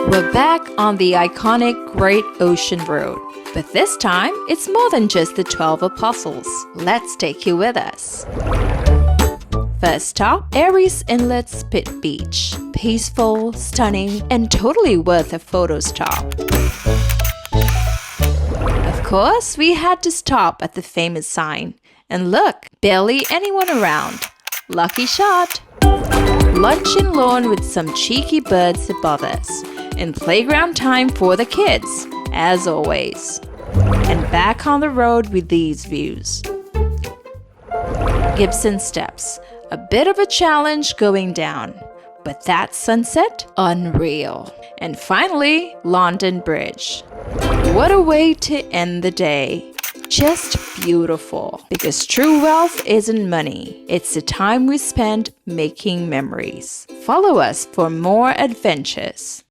We're back on the iconic Great Ocean Road, but this time it's more than just the 12 apostles. Let's take you with us. First stop, Aireys Inlet Spit Beach. Peaceful, stunning, and totally worth a photo stop. Of course, we had to stop at the famous sign. And look, barely anyone around. Lucky shot! Lunch in Lorne with some cheeky birds above us. And playground time for the kids, as always. And back on the road with these views. Gibson Steps. A bit of a challenge going down. But that sunset, unreal. And finally, London Bridge. What a way to end the day. Just beautiful. Because true wealth isn't money. It's the time we spend making memories. Follow us for more adventures.